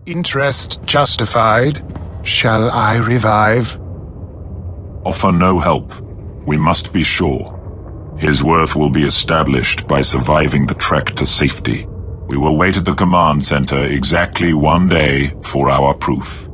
Interest justified. Shall I revive? Offer no help. We must be sure. His worth will be established by surviving the trek to safety. We will wait at the command center exactly 1 day for our proof.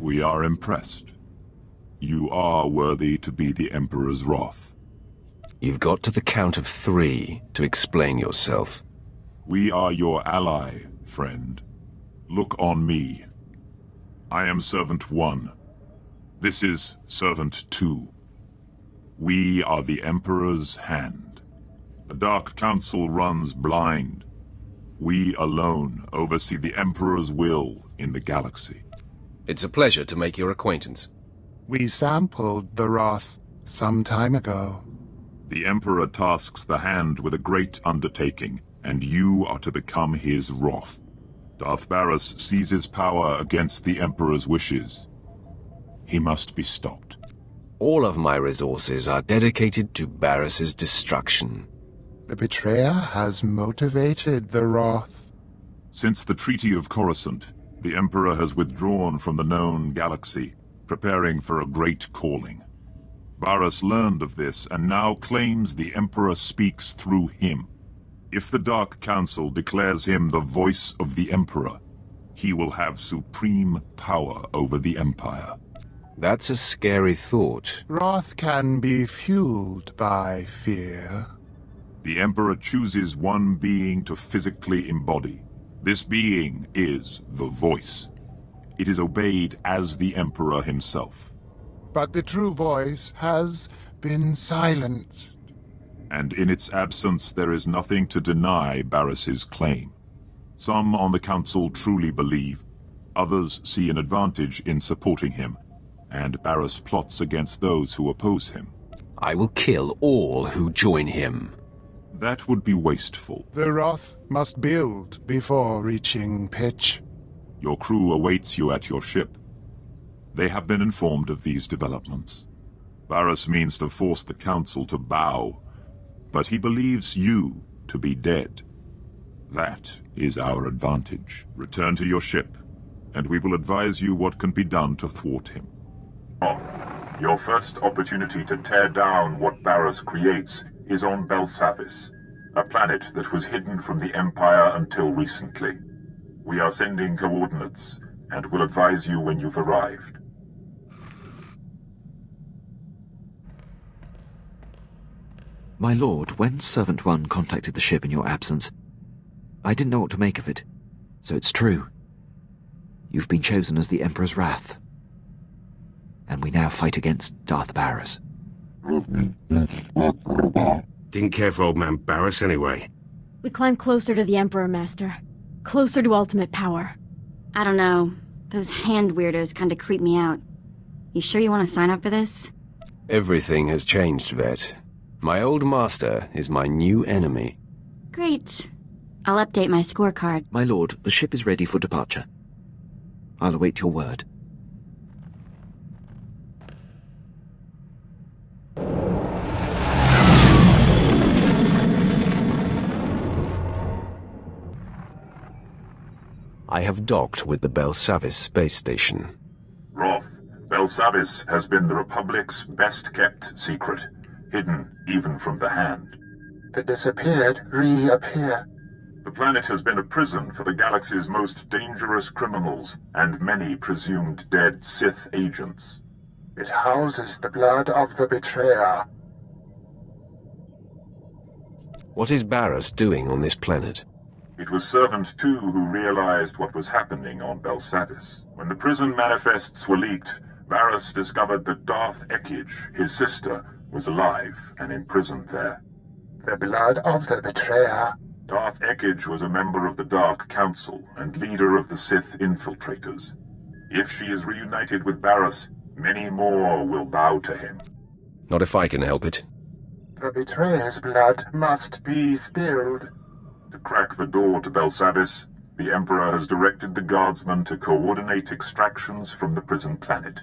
We are impressed. You are worthy to be the Emperor's wrath. You've got to the count of 3 to explain yourself. We are your ally, friend. Look on me. I am Servant 1. This is Servant 2. We are the Emperor's hand. The Dark Council runs blind. We alone oversee the Emperor's will in the galaxy. It's a pleasure to make your acquaintance. We sampled the Wrath some time ago. The Emperor tasks the Hand with a great undertaking, and you are to become his wrath. Darth Baras seizes power against the Emperor's wishes. He must be stopped. All of my resources are dedicated to Baras's destruction. The betrayer has motivated the Wrath. Since the Treaty of Coruscant, the Emperor has withdrawn from the known galaxy, preparing for a great calling. Baras learned of this and now claims the Emperor speaks through him. If the Dark Council declares him the voice of the Emperor, he will have supreme power over the Empire. That's a scary thought. Wrath can be fueled by fear. The Emperor chooses one being to physically embody. This being is the voice. It is obeyed as the Emperor himself. But the true voice has been silenced. And in its absence there is nothing to deny Baras's claim. Some on the Council truly believe, others see an advantage in supporting him, and Baras plots against those who oppose him. I will kill all who join him. That would be wasteful. The Wrath must build before reaching pitch. Your crew awaits you at your ship. They have been informed of these developments. Baras means to force the Council to bow, but he believes you to be dead. That is our advantage. Return to your ship, and we will advise you what can be done to thwart him. Your first opportunity to tear down what Baras creates is on Belsavis, a planet that was hidden from the Empire until recently. We are sending coordinates, and will advise you when you've arrived. My lord, when Servant 1 contacted the ship in your absence, I didn't know what to make of it. So it's true. You've been chosen as the Emperor's wrath. And we now fight against Darth Baras. Didn't care for old man Baras anyway. We climb closer to the Emperor, Master. Closer to ultimate power. I don't know. Those hand weirdos kinda creep me out. You sure you want to sign up for this? Everything has changed, Vet. My old master is my new enemy. Great. I'll update my scorecard. My lord, the ship is ready for departure. I'll await your word. I have docked with the Belsavis space station. Wrath, Belsavis has been the Republic's best-kept secret, hidden even from the Hand. The disappeared reappear. The planet has been a prison for the galaxy's most dangerous criminals and many presumed dead Sith agents. It houses the blood of the betrayer. What is Baras doing on this planet? It was Servant 2 who realized what was happening on Belsavis. When the prison manifests were leaked, Baras discovered that Darth Ekage, his sister, was alive and imprisoned there. The blood of the betrayer. Darth Ekage was a member of the Dark Council and leader of the Sith infiltrators. If she is reunited with Baras, many more will bow to him. Not if I can help it. The betrayer's blood must be spilled. To crack the door to Belsavis, the Emperor has directed the guardsmen to coordinate extractions from the prison planet.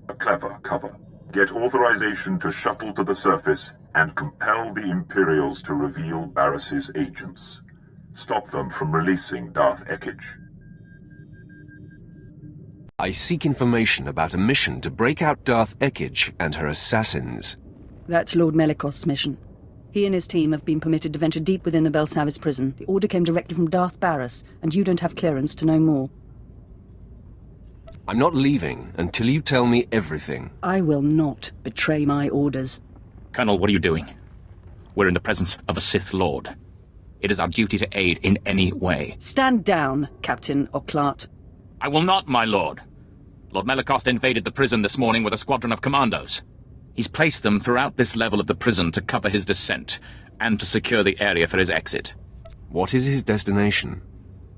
A clever cover. Get authorization to shuttle to the surface and compel the Imperials to reveal Baras's agents. Stop them from releasing Darth Ekage. I seek information about a mission to break out Darth Ekage and her assassins. That's Lord Melikost's mission. He and his team have been permitted to venture deep within the Belsavis prison. The order came directly from Darth Baras, and you don't have clearance to know more. I'm not leaving until you tell me everything. I will not betray my orders. Colonel, what are you doing? We're in the presence of a Sith Lord. It is our duty to aid in any way. Stand down, Captain Oclart. I will not, my lord. Lord Melikost invaded the prison this morning with a squadron of commandos. He's placed them throughout this level of the prison to cover his descent, and to secure the area for his exit. What is his destination?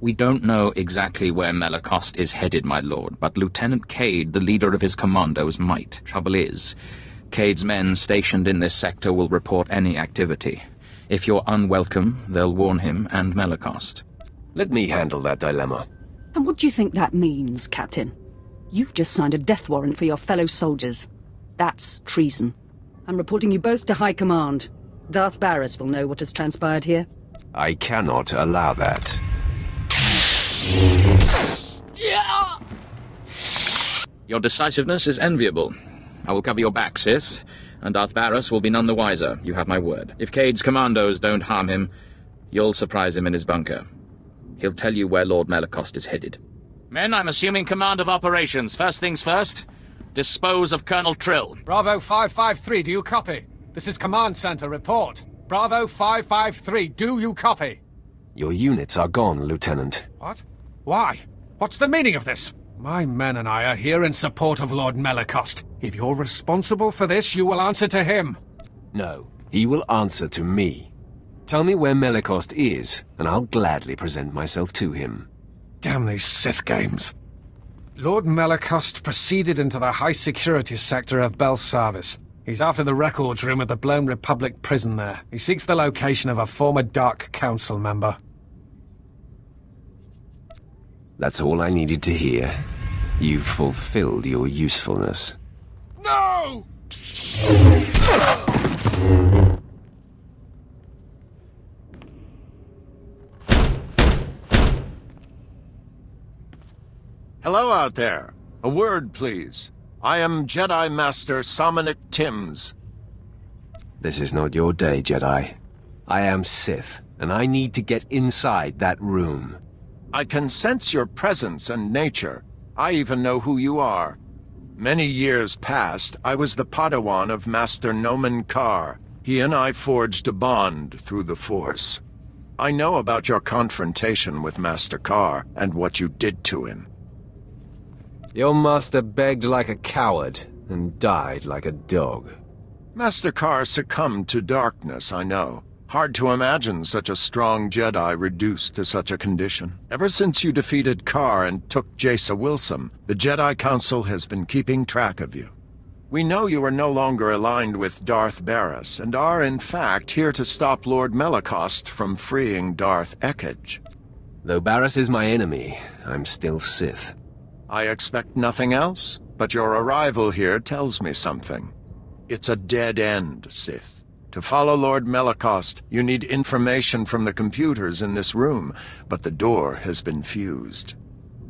We don't know exactly where Melikost is headed, my lord, but Lieutenant Cade, the leader of his commandos, might. Trouble is, Cade's men stationed in this sector will report any activity. If you're unwelcome, they'll warn him and Melikost. Let me handle that dilemma. And what do you think that means, Captain? You've just signed a death warrant for your fellow soldiers. That's treason. I'm reporting you both to High Command. Darth Baras will know what has transpired here. I cannot allow that. Your decisiveness is enviable. I will cover your back, Sith, and Darth Baras will be none the wiser. You have my word. If Cade's commandos don't harm him, you'll surprise him in his bunker. He'll tell you where Lord Melikost is headed. Men, I'm assuming command of operations. First things first, dispose of Colonel Trill. Bravo 553, do you copy? This is Command Center, report. Bravo 553, do you copy? Your units are gone, Lieutenant. What? Why? What's the meaning of this? My men and I are here in support of Lord Melikost. If you're responsible for this, you will answer to him. No, he will answer to me. Tell me where Melikost is, and I'll gladly present myself to him. Damn these Sith games. Lord Melikost proceeded into the high-security sector of Belsavis. He's after the records room at the Blown Republic prison there. He seeks the location of a former Dark Council member. That's all I needed to hear. You've fulfilled your usefulness. No! Hello out there. A word, please. I am Jedi Master Somnic Timms. This is not your day, Jedi. I am Sith, and I need to get inside that room. I can sense your presence and nature. I even know who you are. Many years past, I was the Padawan of Master Nomen Karr. He and I forged a bond through the Force. I know about your confrontation with Master Karr and what you did to him. Your master begged like a coward and died like a dog. Master Karr succumbed to darkness, I know. Hard to imagine such a strong Jedi reduced to such a condition. Ever since you defeated Karr and took Jace Wilson, the Jedi Council has been keeping track of you. We know you are no longer aligned with Darth Baras, and are in fact here to stop Lord Melikost from freeing Darth Ekage. Though Baras is my enemy, I'm still Sith. I expect nothing else, but your arrival here tells me something. It's a dead end, Sith. To follow Lord Melikost, you need information from the computers in this room, but the door has been fused.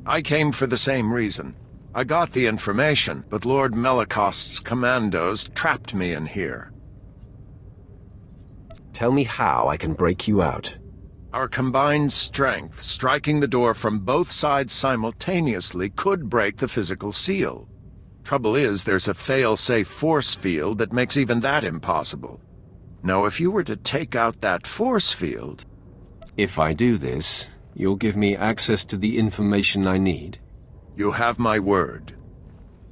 I came for the same reason. I got the information, but Lord Melikost's commandos trapped me in here. Tell me how I can break you out. Our combined strength, striking the door from both sides simultaneously, could break the physical seal. Trouble is, there's a fail-safe force field that makes even that impossible. Now, if you were to take out that force field... If I do this, you'll give me access to the information I need? You have my word.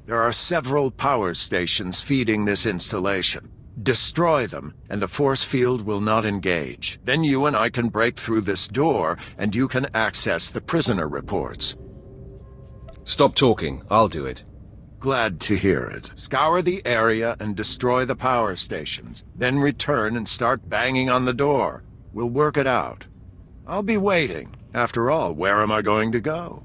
There are several power stations feeding this installation. Destroy them, and the force field will not engage. Then you and I can break through this door, and you can access the prisoner reports. Stop talking. I'll do it. Glad to hear it. Scour the area and destroy the power stations. Then return and start banging on the door. We'll work it out. I'll be waiting. After all, where am I going to go?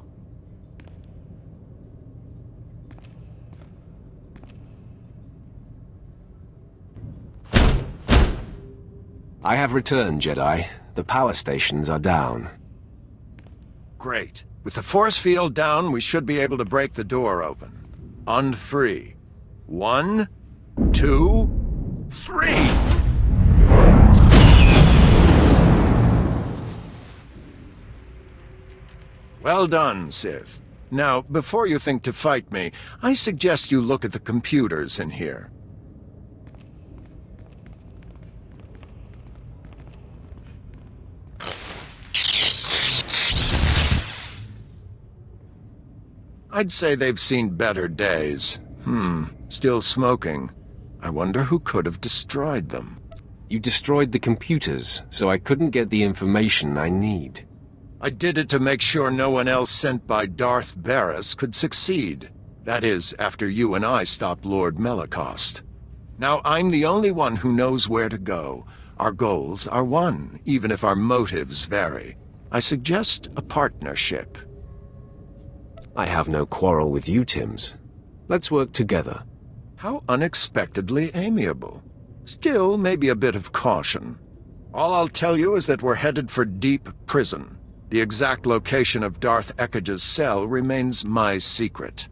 I have returned, Jedi. The power stations are down. Great. With the force field down, we should be able to break the door open. On 3. 1, 2, 3! Well done, Sith. Now, before you think to fight me, I suggest you look at the computers in here. I'd say they've seen better days. Still smoking. I wonder who could have destroyed them. You destroyed the computers, so I couldn't get the information I need. I did it to make sure no one else sent by Darth Baras could succeed. That is, after you and I stopped Lord Melicost. Now I'm the only one who knows where to go. Our goals are one, even if our motives vary. I suggest a partnership. I have no quarrel with you, Tims. Let's work together. How unexpectedly amiable. Still, maybe a bit of caution. All I'll tell you is that we're headed for Deep Prison. The exact location of Darth Ekige's cell remains my secret.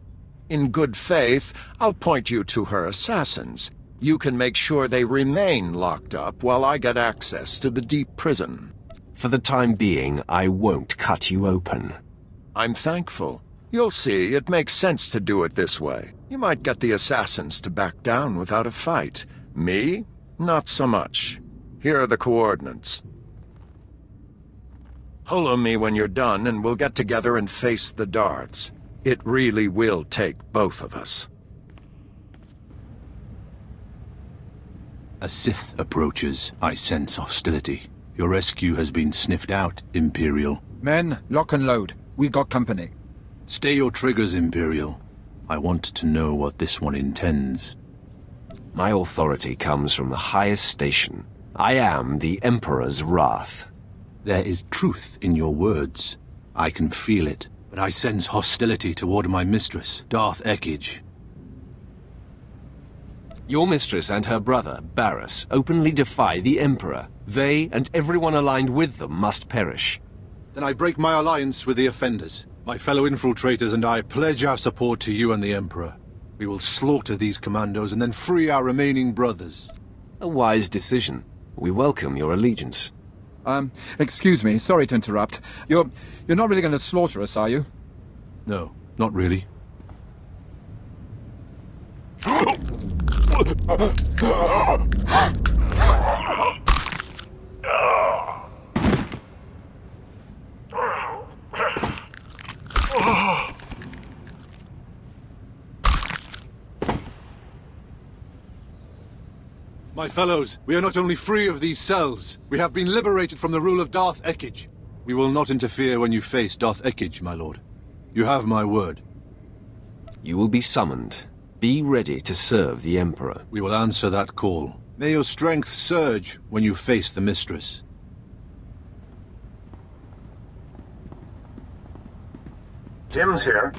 In good faith, I'll point you to her assassins. You can make sure they remain locked up while I get access to the Deep Prison. For the time being, I won't cut you open. I'm thankful. You'll see, it makes sense to do it this way. You might get the assassins to back down without a fight. Me? Not so much. Here are the coordinates. Holo me when you're done, and we'll get together and face the Darths. It really will take both of us. A Sith approaches. I sense hostility. Your rescue has been sniffed out, Imperial. Men, lock and load. We got company. Stay your triggers, Imperial. I want to know what this one intends. My authority comes from the highest station. I am the Emperor's wrath. There is truth in your words. I can feel it, but I sense hostility toward my mistress, Darth Ekige. Your mistress and her brother, Baras, openly defy the Emperor. They and everyone aligned with them must perish. Then I break my alliance with the offenders. My fellow infiltrators and I pledge our support to you and the Emperor. We will slaughter these commandos and then free our remaining brothers. A wise decision. We welcome your allegiance. Excuse me, sorry to interrupt. You're not really going to slaughter us, are you? No, not really. My fellows, we are not only free of these cells, we have been liberated from the rule of Darth Ekige. We will not interfere when you face Darth Ekige, my lord. You have my word. You will be summoned. Be ready to serve the Emperor. We will answer that call. May your strength surge when you face the Mistress. Tim's here.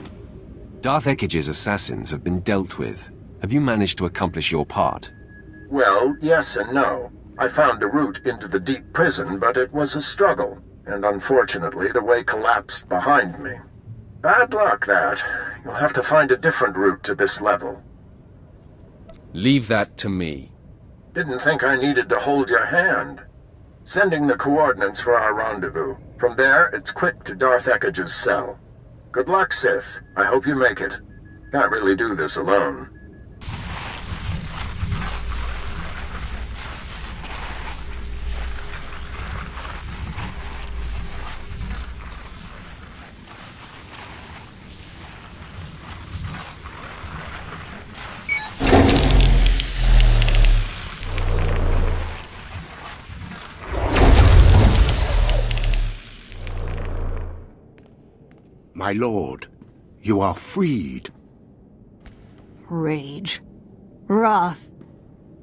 Darth Ekige's assassins have been dealt with. Have you managed to accomplish your part? Well, yes and no. I found a route into the Deep Prison, but it was a struggle, and unfortunately the way collapsed behind me. Bad luck, that. You'll have to find a different route to this level. Leave that to me. Didn't think I needed to hold your hand. Sending the coordinates for our rendezvous. From there, it's quick to Darth Ekige's cell. Good luck, Sith. I hope you make it. Can't really do this alone. My lord, you are freed. Rage. Wrath.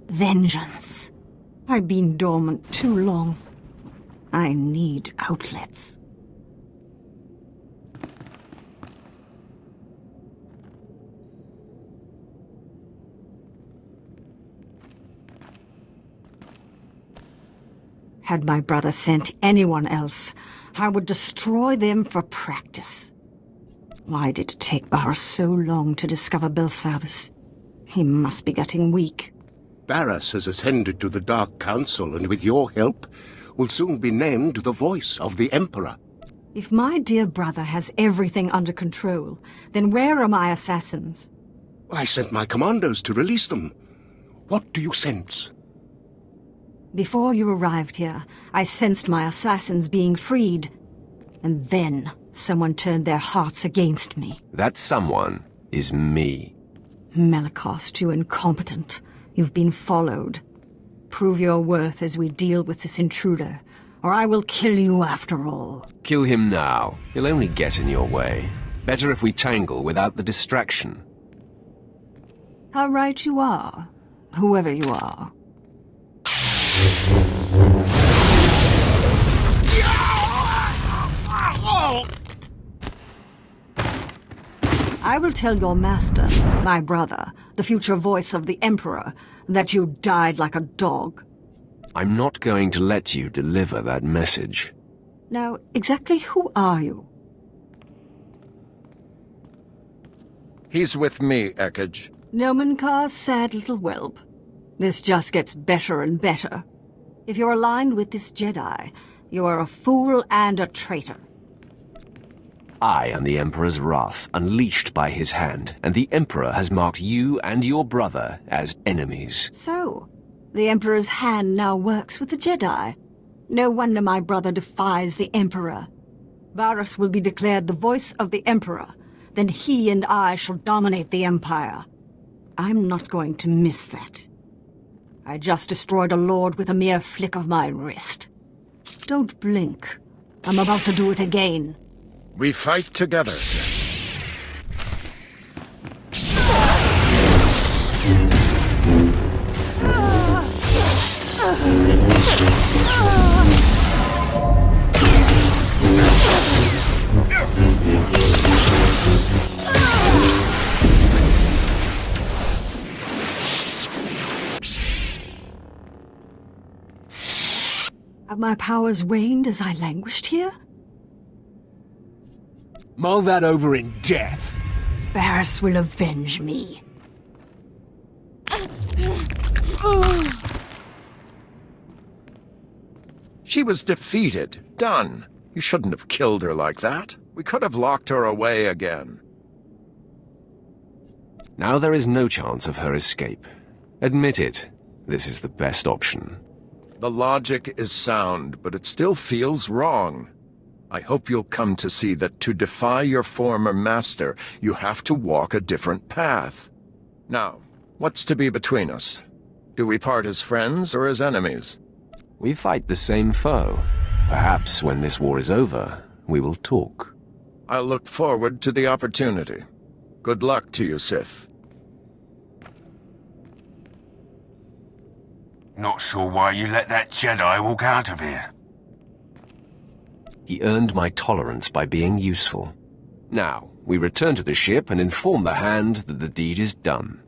Vengeance. I've been dormant too long. I need outlets. Had my brother sent anyone else, I would destroy them for practice. Why did it take Baras so long to discover Belsavis? He must be getting weak. Baras has ascended to the Dark Council, and with your help, will soon be named the voice of the Emperor. If my dear brother has everything under control, then where are my assassins? I sent my commandos to release them. What do you sense? Before you arrived here, I sensed my assassins being freed. And then someone turned their hearts against me. That someone is me. Malakost, you incompetent. You've been followed. Prove your worth as we deal with this intruder, or I will kill you after all. Kill him now. He'll only get in your way. Better if we tangle without the distraction. How right you are, whoever you are. I will tell your master, my brother, the future voice of the Emperor, that you died like a dog. I'm not going to let you deliver that message. Now, exactly who are you? He's with me, Ekage. Nomenkar's sad little whelp. This just gets better and better. If you're aligned with this Jedi, you are a fool and a traitor. I am the Emperor's wrath, unleashed by his hand, and the Emperor has marked you and your brother as enemies. So, the Emperor's hand now works with the Jedi. No wonder my brother defies the Emperor. Baras will be declared the voice of the Emperor. Then he and I shall dominate the Empire. I'm not going to miss that. I just destroyed a lord with a mere flick of my wrist. Don't blink. I'm about to do it again. We fight together, sir. Have my powers waned as I languished here? Mull that over in death. Baras will avenge me. She was defeated. Done. You shouldn't have killed her like that. We could have locked her away again. Now there is no chance of her escape. Admit it. This is the best option. The logic is sound, but it still feels wrong. I hope you'll come to see that to defy your former master, you have to walk a different path. Now, what's to be between us? Do we part as friends or as enemies? We fight the same foe. Perhaps when this war is over, we will talk. I'll look forward to the opportunity. Good luck to you, Sith. Not sure why you let that Jedi walk out of here. He earned my tolerance by being useful. Now, we return to the ship and inform the Hand that the deed is done.